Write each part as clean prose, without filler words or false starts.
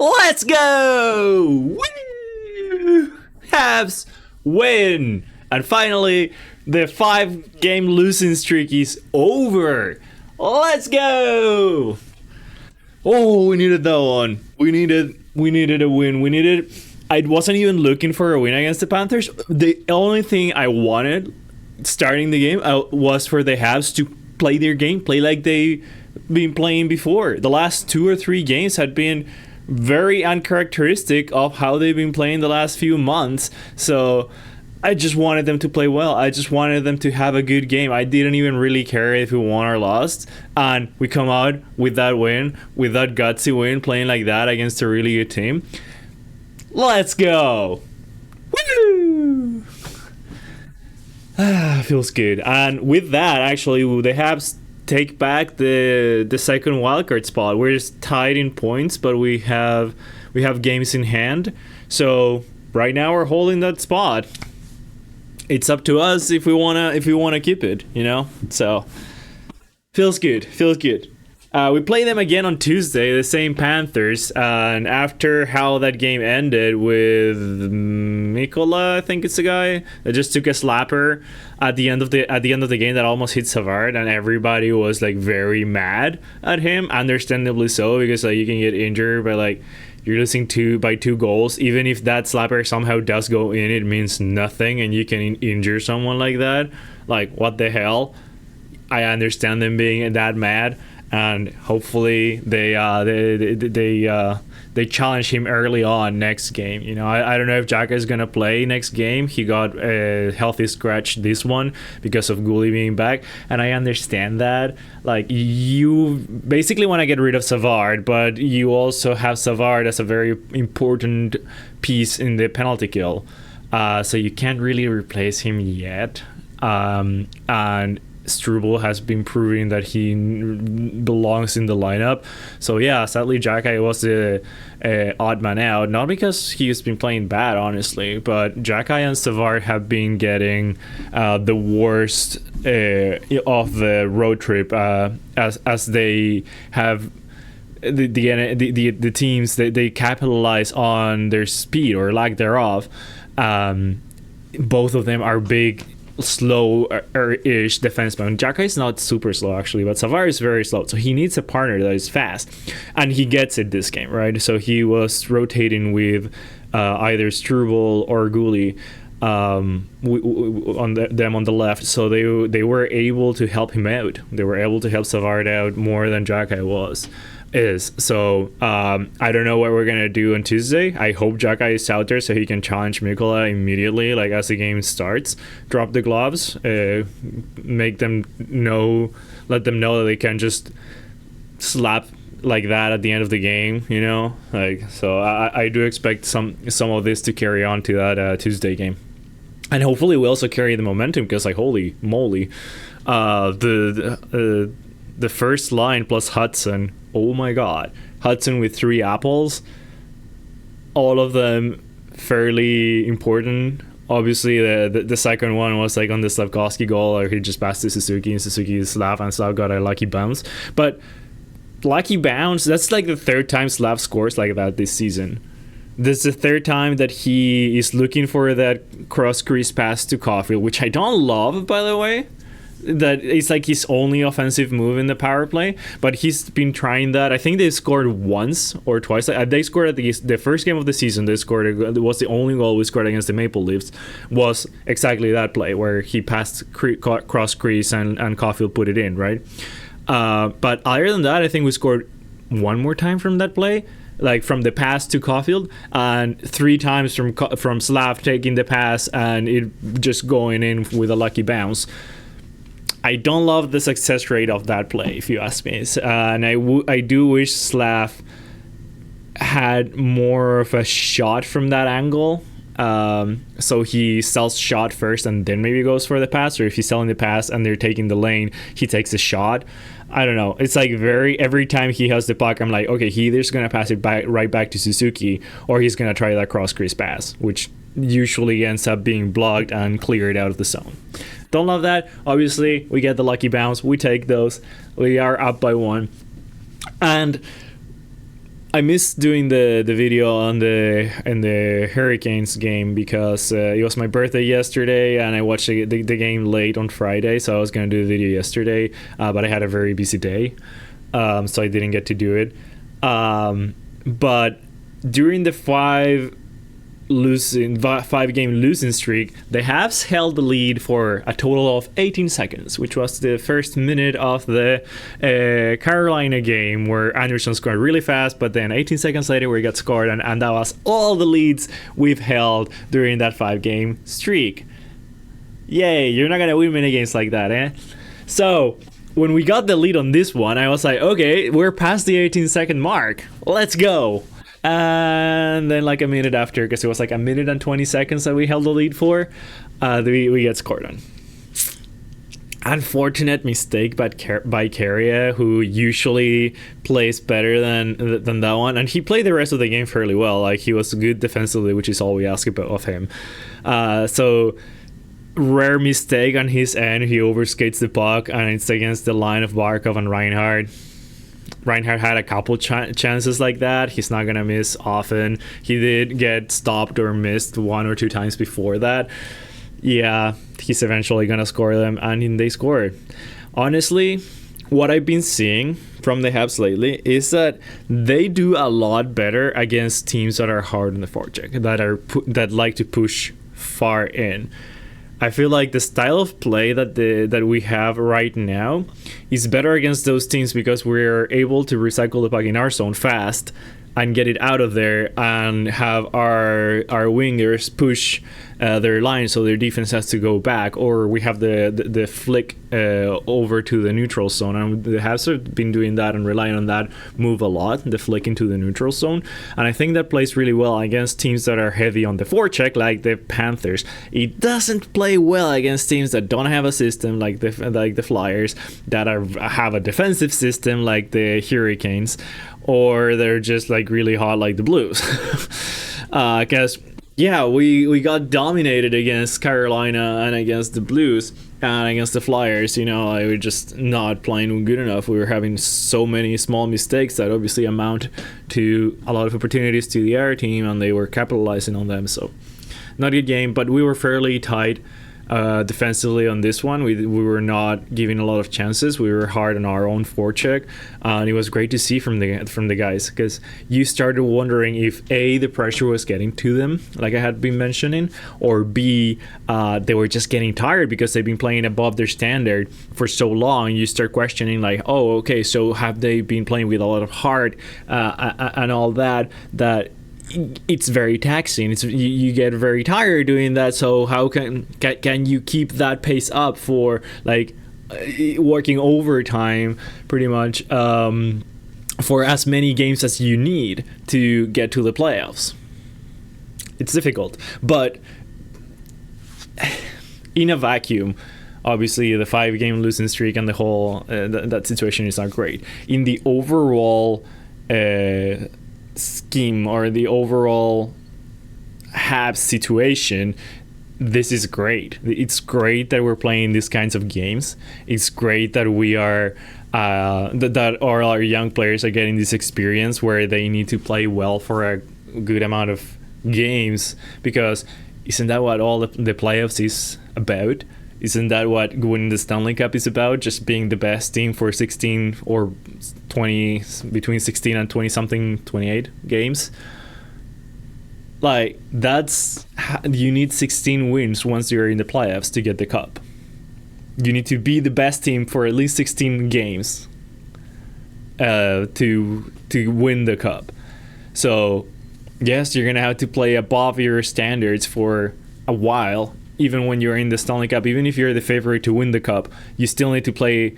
Let's go! Woo! Habs win! And finally, the 5-game losing streak is over. Let's go! Oh, we needed that one. We needed a win. I wasn't even looking for a win against the Panthers. The only thing I wanted starting the game was for the Habs to play their game, play like they've been playing before. The last 2 or 3 games had been very uncharacteristic of how they've been playing the last few months. So I just wanted them to play well. I just wanted them to have a good game. I didn't even really care if we won or lost. And we come out with that win, with that gutsy win, playing like that against a really good team. Let's go! Woo! Feels good. And with that, actually, the Habs take back the second wildcard spot. We're just tied in points, but we have games in hand. So right now we're holding that spot. It's up to us if we wanna keep it, you know. So feels good. We play them again on Tuesday, the same Panthers, and after how that game ended with Mikola, I think it's the guy that just took a slapper at the end of the game that almost hit Savard, and everybody was like very mad at him, understandably so, because like you can get injured by like you're losing by 2 goals. Even if that slapper somehow does go in, it means nothing, and you can injure someone like that. Like, what the hell? I understand them being that mad. And hopefully they challenge him early on next game. You know, I don't know if Xhaka is gonna play next game. He got a healthy scratch this one because of Gulli being back, and I understand that. Like, you basically want to get rid of Savard, but you also have Savard as a very important piece in the penalty kill. So you can't really replace him yet. And Struble has been proving that he belongs in the lineup. So yeah, sadly Xhaka was the odd man out, not because he's been playing bad, honestly, but Xhaka and Savard have been getting the worst of the road trip as they have the teams they capitalize on their speed or lack thereof. Both of them are big, slow-ish defenseman. Xhaka is not super slow, actually, but Savard is very slow, so he needs a partner that is fast, and he gets it this game, right? So he was rotating with either Struble or Gulli on them on the left, so they were able to help him out. They were able to help Savard out more than Xhaka is. So I don't know what we're gonna do on Tuesday. I hope Xhaka is out there so he can challenge Mikola immediately, like as the game starts. Drop the gloves, let them know that they can just slap like that at the end of the game, you know. Like, so I do expect some of this to carry on to that Tuesday game, and hopefully we also carry the momentum, because like, holy moly, the first line plus Hudson. Oh my god. Hudson with 3 apples. All of them fairly important. Obviously, the second one was like on the Slavkovsky goal, or he just passed to Suzuki, and Suzuki slapped, and Slav got a lucky bounce. But lucky bounce, that's like the 3rd time Slav scores like that this season. This is the 3rd time that he is looking for that cross-crease pass to Caulfield, which I don't love, by the way. That it's like his only offensive move in the power play, but he's been trying that. I think they scored once or twice. They scored at the first game of the season. They scored. It was the only goal we scored against the Maple Leafs. Was exactly that play where he passed cross crease and Caulfield put it in, right? But other than that, I think we scored one more time from that play, like from the pass to Caulfield, and 3 times from Slav taking the pass and it just going in with a lucky bounce. I don't love the success rate of that play, if you ask me. And I do wish Slav had more of a shot from that angle. So he sells shot first and then maybe goes for the pass, or if he's selling the pass and they're taking the lane, he takes a shot. I don't know. It's like every time he has the puck, I'm like, okay, he either's going to pass it right back to Suzuki, or he's going to try that cross-crease pass, which usually ends up being blocked and cleared out of the zone. Don't love that. Obviously, we get the lucky bounce. We take those. We are up by 1. And I missed doing the video on the Hurricanes game because it was my birthday yesterday and I watched the game late on Friday, so I was going to do the video yesterday, but I had a very busy day, so I didn't get to do it. But during the 5-game losing streak, the Habs held the lead for a total of 18 seconds, which was the first minute of the Carolina game, where Anderson scored really fast, but then 18 seconds later we got scored, and that was all the leads we've held during that 5-game streak. Yay, you're not gonna win many games like that, eh? So when we got the lead on this one, I was like, okay, we're past the 18-second mark, let's go. And then like a minute after, because it was like a minute and 20 seconds that we held the lead for, we get scored on. Unfortunate mistake by Carrier, who usually plays better than that one, and he played the rest of the game fairly well. Like, he was good defensively, which is all we ask about of him. So rare mistake on his end. He overskates the puck, and it's against the line of Barkov and Reinhardt. Reinhardt had a couple chances like that. He's not gonna miss often. He did get stopped or missed 1 or 2 times before that. Yeah, he's eventually gonna score them, and they scored. Honestly, what I've been seeing from the Habs lately is that they do a lot better against teams that are hard on the forecheck, that like to push far in. I feel like the style of play that we have right now is better against those teams because we're able to recycle the puck in our zone fast and get it out of there and have our wingers push their line, so their defense has to go back, or we have the flick over to the neutral zone, and the Habs have been doing that and relying on that move a lot, the flick into the neutral zone, and I think that plays really well against teams that are heavy on the forecheck, like the Panthers. It doesn't play well against teams that don't have a system, like the Flyers, that have a defensive system, like the Hurricanes, or they're just like really hot, like the Blues. Because yeah, we got dominated against Carolina and against the Blues and against the Flyers. You know, we were just not playing good enough. We were having so many small mistakes that obviously amount to a lot of opportunities to the other team, and they were capitalizing on them. So not a good game, but we were fairly tight defensively on this one. We were not giving a lot of chances. We were hard on our own forecheck, and it was great to see from the guys, because you started wondering if A, the pressure was getting to them, like I had been mentioning, or B, they were just getting tired because they've been playing above their standard for so long. You start questioning, like, oh, okay, so have they been playing with a lot of heart and all that it's very taxing. You get very tired doing that. So how can you keep that pace up for like working overtime pretty much for as many games as you need to get to the playoffs? It's difficult, but in a vacuum, obviously the 5-game losing streak and the whole that situation is not great. In the overall scheme, or the overall Habs situation, this is great. It's great that we're playing these kinds of games. It's great that we are that all our young players are getting this experience where they need to play well for a good amount of games, because isn't that what all the playoffs is about? Isn't that what winning the Stanley Cup is about? Just being the best team for 16 or 20, between 16 and 20 something, 28 games. Like, you need 16 wins once you're in the playoffs to get the cup. You need to be the best team for at least 16 games to win the cup. So yes, you're gonna have to play above your standards for a while. Even when you're in the Stanley Cup, even if you're the favorite to win the cup, you still need to play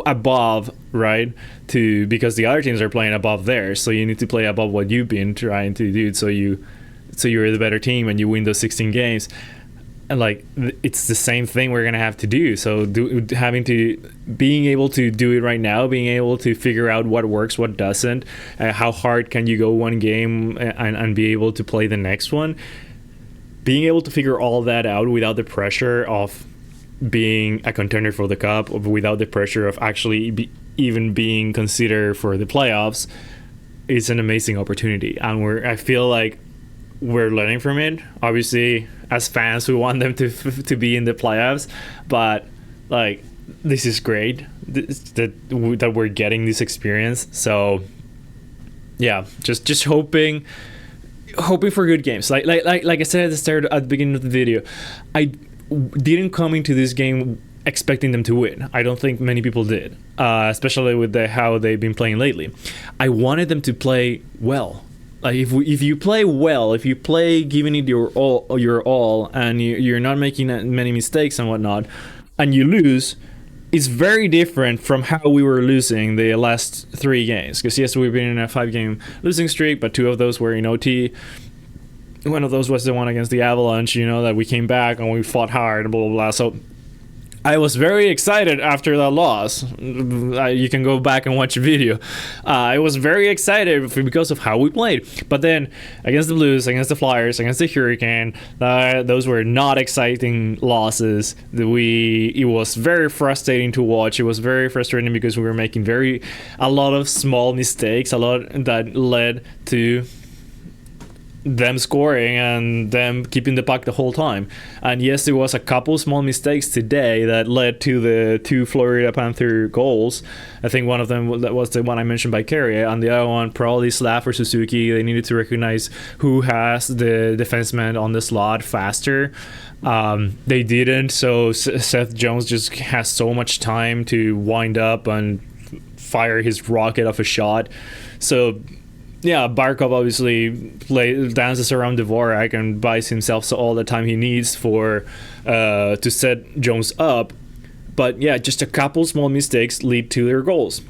above, right? Because the other teams are playing above theirs, so you need to play above what you've been trying to do, so you're the better team and you win those 16 games. And like, it's the same thing we're gonna have to do. So being able to do it right now, being able to figure out what works, what doesn't, how hard can you go one game and be able to play the next one. Being able to figure all that out without the pressure of being a contender for the cup, or without the pressure of actually even being considered for the playoffs, it's an amazing opportunity, and I feel like we're learning from it. Obviously, as fans, we want them to be in the playoffs, but like, this is great that we're getting this experience. So yeah, just hoping for good games. Like I said at the beginning of the video, I didn't come into this game expecting them to win. I don't think many people did, especially with how they've been playing lately. I wanted them to play well. Like, if you play well, if you play giving it your all, and you're not making many mistakes and whatnot, and you lose, it's very different from how we were losing the last 3 games. Because yes, we've been in a 5-game losing streak, but 2 of those were in OT. One of those was the one against the Avalanche, that we came back and we fought hard and blah, blah, blah. So I was very excited after that loss. You can go back and watch a video. I was very excited because of how we played. But then against the Blues, against the Flyers, against the Hurricane, those were not exciting losses. It was very frustrating to watch. It was very frustrating because we were making a lot of small mistakes, a lot that led to them scoring and them keeping the puck the whole time. And yes, there was a couple small mistakes today that led to the 2 Florida Panther goals. I think one of them that was the one I mentioned by Carey, and the other one probably Slav or Suzuki. They needed to recognize who has the defenseman on the slot faster. They didn't, so Seth Jones just has so much time to wind up and fire his rocket off a shot. So yeah, Barkov obviously dances around Dvorak and buys himself all the time he needs to set Jones up. But yeah, just a couple small mistakes lead to their goals.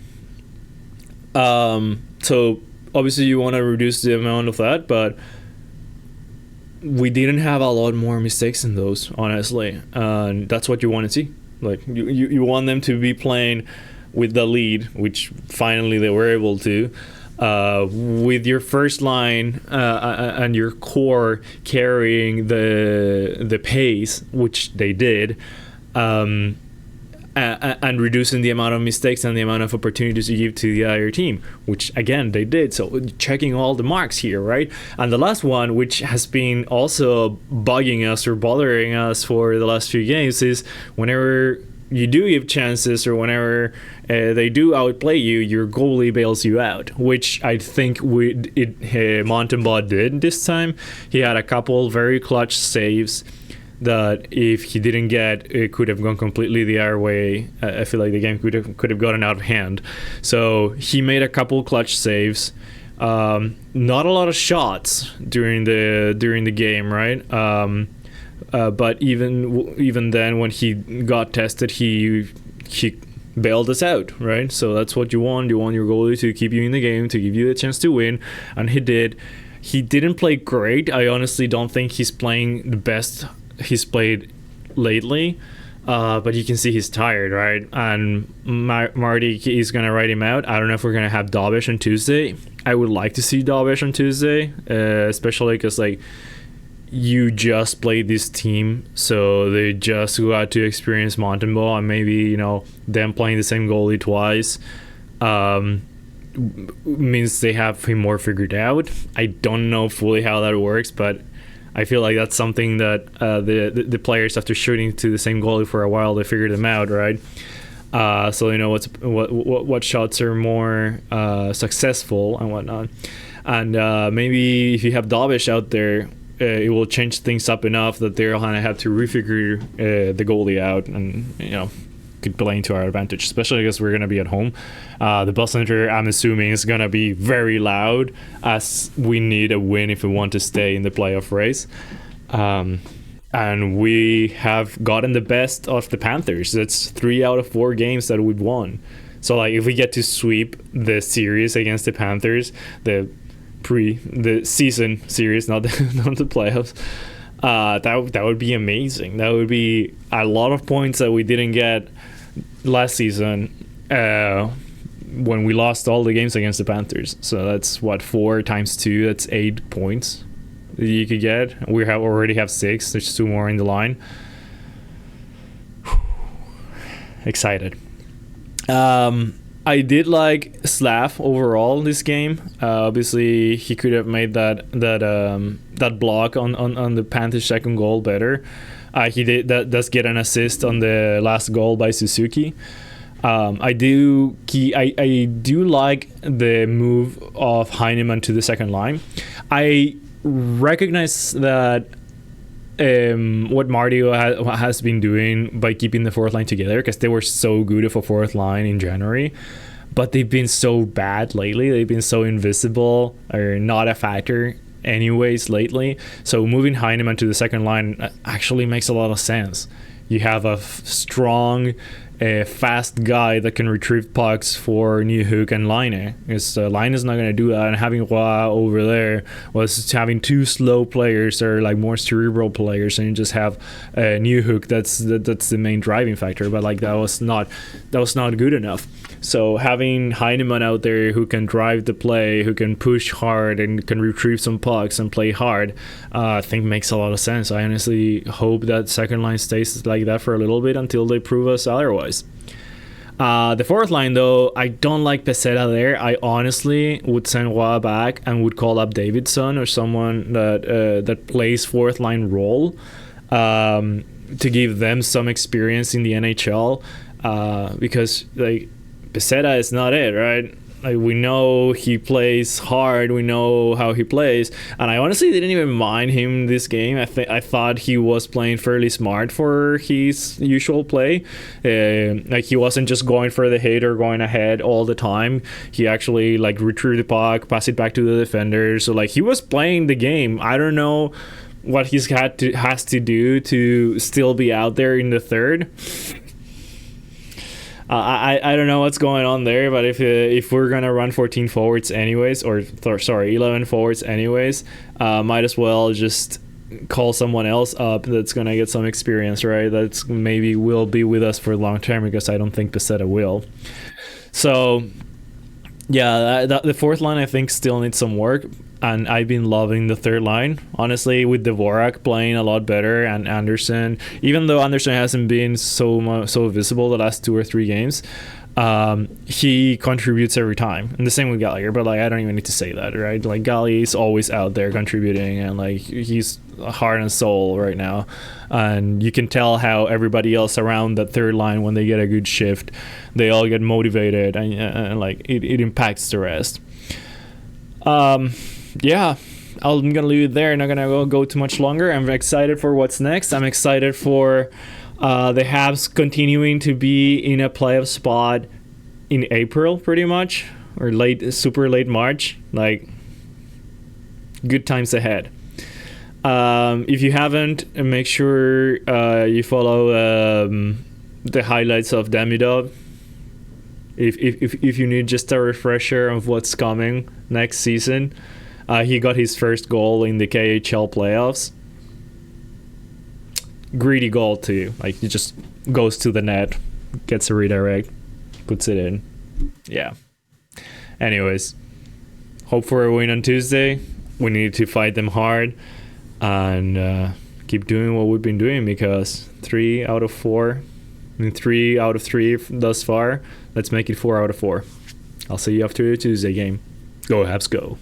So obviously you want to reduce the amount of that, but we didn't have a lot more mistakes than those, honestly. And that's what you want to see. Like, you want them to be playing with the lead, which finally they were able to. With your first line and your core carrying the pace, which they did, and reducing the amount of mistakes and the amount of opportunities you give to the other team, which again they did. So checking all the marks here, right? And the last one, which has been also bugging us or bothering us for the last few games, is whenever you do give chances or whenever they do outplay you, your goalie bails you out, which I think Montembeault did this time. He had a couple very clutch saves that if he didn't get, it could have gone completely the other way. I feel like the game could have gotten out of hand. So he made a couple clutch saves. Not a lot of shots during the game, right? But even then, when he got tested, he bailed us out, right? So that's what you want. You want your goalie to keep you in the game, to give you a chance to win, and he did. He didn't play great. I honestly don't think he's playing the best he's played lately, but you can see he's tired, right? And Marty is going to write him out. I don't know if we're going to have Dobish on Tuesday. I would like to see Dobish on Tuesday, especially because, like, you just played this team, so they just got to experience Montembeault, and maybe them playing the same goalie twice means they have him more figured out. I don't know fully how that works, but I feel like that's something that the players, after shooting to the same goalie for a while, they figured them out, right? So they know what shots are more successful and whatnot. And maybe if you have Dobish out there, it will change things up enough that they'll kind of have to refigure the goalie out, and could play into our advantage, especially because we're going to be at home. The Bell Center, I'm assuming, is going to be very loud, as we need a win if we want to stay in the playoff race. And we have gotten the best of the Panthers. That's 3 out of 4 games that we've won. So, like, if we get to sweep the series against the Panthers, the season series, not the playoffs, that would be amazing. That would be a lot of points that we didn't get last season when we lost all the games against the Panthers. So that's 4 times 2, that's 8 points that you could get. We already have 6. There's 2 more in the line. Excited. I did like Slav overall this game. Obviously, he could have made that block on the Panthers' second goal better. He does get an assist on the last goal by Suzuki. I do like the move of Heinemann to the second line. I recognize that what Mario has been doing by keeping the fourth line together, because they were so good of a fourth line in January, but they've been so bad lately. They've been so invisible or not a factor anyways lately. So moving Heinemann to the second line actually makes a lot of sense. You have a strong, fast guy that can retrieve pucks for Newhook and Laine. Because Laine is not going to do that, and having Roy over there was having two slow players or like more cerebral players, and you just have Newhook. That's the main driving factor. But like that was not good enough. So having Heinemann out there who can drive the play, who can push hard and can retrieve some pucks and play hard, I think makes a lot of sense. I honestly hope that second line stays like that for a little bit until they prove us otherwise. The fourth line, though, I don't like Peseta there. I honestly would send Roy back and would call up Davidson or someone that plays fourth line role to give them some experience in the NHL, because like Peseta is not it, right? Like, we know he plays hard, we know how he plays, and I honestly didn't even mind him this game. I thought he was playing fairly smart for his usual play. Like, he wasn't just going for the hit or going ahead all the time. He actually like retrieved the puck, pass it back to the defender. So like he was playing the game. I don't know what he's has to do to still be out there in the third. I don't know what's going on there, but if we're gonna run 14 forwards anyways, 11 forwards anyways, might as well just call someone else up that's gonna get some experience, right? That's maybe will be with us for long term, because I don't think Peseta will. So yeah, the fourth line I think still needs some work, and I've been loving the third line, honestly, with Dvorak playing a lot better, and Anderson, even though Anderson hasn't been so visible the last 2 or 3 games, he contributes every time. And the same with Gallagher, but like I don't even need to say that, right? Like Gallagher is always out there contributing, and like he's heart and soul right now, and you can tell how everybody else around that third line, when they get a good shift, they all get motivated, and like it impacts the rest. Yeah, I'm gonna leave it there. Not gonna go too much longer. I'm excited for what's next. I'm excited for the Habs continuing to be in a playoff spot in April, pretty much, or super late March. Like, good times ahead. If you haven't, make sure you follow the highlights of Demidov. If you need just a refresher of what's coming next season. He got his first goal in the KHL playoffs. Greedy goal too. Like, he just goes to the net, gets a redirect, puts it in. Yeah. Anyways, hope for a win on Tuesday. We need to fight them hard and keep doing what we've been doing, because 3 out of 4, I mean 3 out of 3 thus far. Let's make it 4 out of 4. I'll see you after the Tuesday game. Go Habs, go.